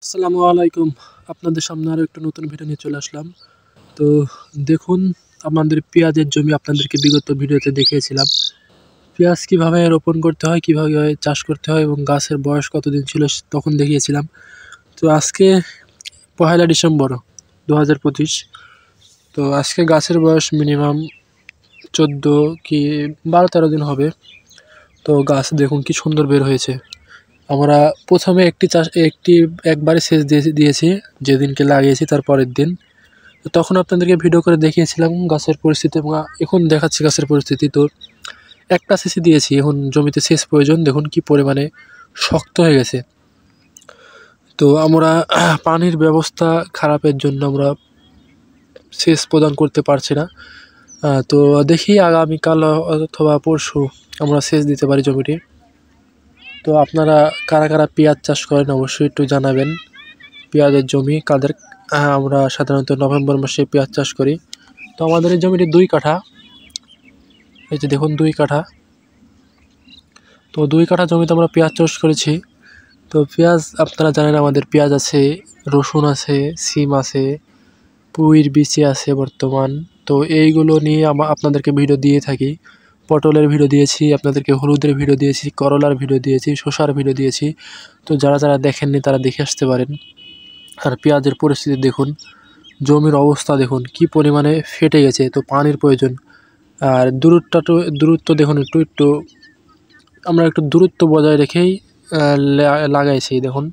আসসালামু আলাইকুম। আপনাদের সামনে আরও একটা নতুন ভিডিও নিয়ে চলে আসলাম। তো দেখুন, আমাদের পেঁয়াজের জমি আপনাদেরকে বিগত ভিডিওতে দেখিয়েছিলাম। পেঁয়াজ কীভাবে রোপণ করতে হয়, কীভাবে চাষ করতে হয় এবং গাছের বয়স কতদিন ছিল তখন দেখিয়েছিলাম। তো আজকে 1 ডিসেম্বর 2025। তো আজকে গাছের বয়স মিনিমাম 14 কি 12-13 দিন হবে। তো গাছ দেখুন কি সুন্দর বের হয়েছে। আমরা প্রথমে একবারে সেচ দিয়েছি যেদিনকে লাগিয়েছি তার পরের দিন। তো তখন আপনাদেরকে ভিডিও করে দেখিয়েছিলাম গাছের পরিস্থিতি এবং এখন দেখাচ্ছি গাছের পরিস্থিতি। তো একটা সেচই দিয়েছি, এখন জমিতে সেচ প্রয়োজন। দেখুন কি পরিমাণে শক্ত হয়ে গেছে। তো আমরা পানির ব্যবস্থা খারাপের জন্য আমরা সেচ প্রদান করতে পারছি না। তো দেখি আগামীকাল অথবা পরশু আমরা সেচ দিতে পারি জমিটি। তো আপনারা কারা কারা পেঁয়াজ চাষ করেন অবশ্যই একটু জানাবেন। পেঁয়াজের জমি কাদের, আমরা সাধারণত নভেম্বর মাসে পেঁয়াজ চাষ করি। তো আমাদের এই জমিটি 2 কাঠা, এই যে দেখুন 2 কাঠা। তো 2 কাঠা জমিতে আমরা পেঁয়াজ চাষ করেছি। তো পেঁয়াজ আপনারা জানেন আমাদের পেঁয়াজ আছে, রসুন আছে, সিম আছে, পুঁইর বিচি আছে বর্তমান। তো এইগুলো নিয়ে আপনাদেরকে ভিডিও দিয়ে থাকি। পটলের ভিডিও দিয়েছি, আপনাদেরকে হলুদের ভিডিও দিয়েছি, করলার ভিডিও দিয়েছি, শসার ভিডিও দিয়েছি। তো যারা যারা দেখেননি তারা দেখে আসতে পারেন। আর পেঁয়াজের পরিস্থিতি দেখুন, জমির অবস্থা দেখুন কি পরিমাণে ফেটে গেছে। তো পানির প্রয়োজন। আর দূরত্ব দেখুন, একটু আমরা একটু দূরত্ব বজায় রেখেই লাগাইছি। দেখুন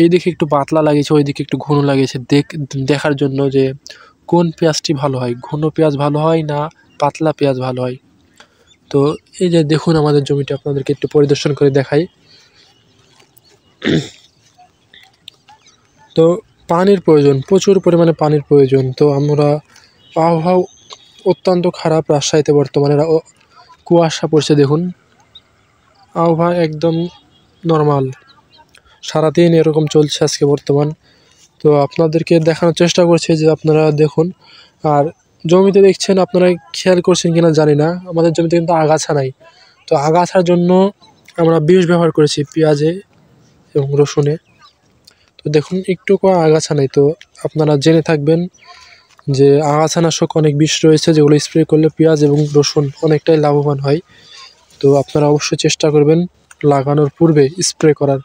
এই দিকে একটু পাতলা লাগিয়েছে, ওই দিকে একটু ঘন লাগিয়েছে, দেখার জন্য যে কোন পেঁয়াজটি ভালো হয়, ঘন পেঁয়াজ ভালো হয় না পাতলা পেঁয়াজ ভালো হয়। তো এই যে দেখুন আমাদের জমিটা আপনাদেরকে একটু পরিদর্শন করে দেখাই। তো পানির প্রয়োজন, প্রচুর পরিমাণে পানির প্রয়োজন। তো আমরা আবহাওয়া অত্যন্ত খারাপ রাজশাহীতে বর্তমানে, কুয়াশা পড়ছে দেখুন, আবহাওয়া একদম নর্মাল, সারাদিন এরকম চলছে আজকে বর্তমান। তো আপনাদেরকে দেখানোর চেষ্টা করছি যে আপনারা দেখুন। আর জমিতে দেখছেন, আপনারা খেয়াল করছেন কিনা জানি না, আমাদের জমিতে কিন্তু আগাছা নাই। তো আগাছার জন্য আমরা বিষ ব্যবহার করেছি পেঁয়াজে এবং রসুনে। তো দেখুন একটু আগাছা নেই। তো আপনারা জেনে থাকবেন যে আগাছানাশক অনেক বিষ রয়েছে যেগুলো স্প্রে করলে পেঁয়াজ এবং রসুন অনেকটাই লাভবান হয়। তো আপনারা অবশ্যই চেষ্টা করবেন লাগানোর পূর্বে স্প্রে করার,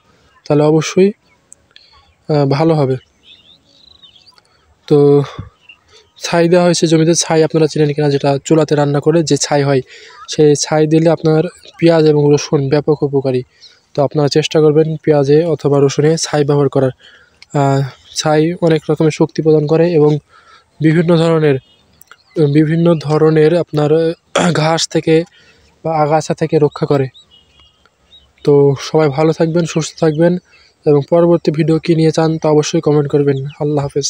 তাহলে অবশ্যই ভালো হবে। তো ছাই দেওয়া হয়েছে জমিতে, ছাই আপনারা চেনেন কিনা, যেটা চুলাতে রান্না করে যে ছাই হয়, সেই ছাই দিলে আপনার পেঁয়াজ এবং রসুন ব্যাপক উপকারী। তো আপনারা চেষ্টা করবেন পেঁয়াজে অথবা রসুনে ছাই ব্যবহার করার। ছাই অনেক রকমের শক্তি প্রদান করে এবং বিভিন্ন ধরনের আপনার ঘাস থেকে বা আগাছা থেকে রক্ষা করে। তো সবাই ভালো থাকবেন, সুস্থ থাকবেন এবং পরবর্তী ভিডিও কী নিয়ে চান তা অবশ্যই কমেন্ট করবেন। আল্লাহ হাফেজ।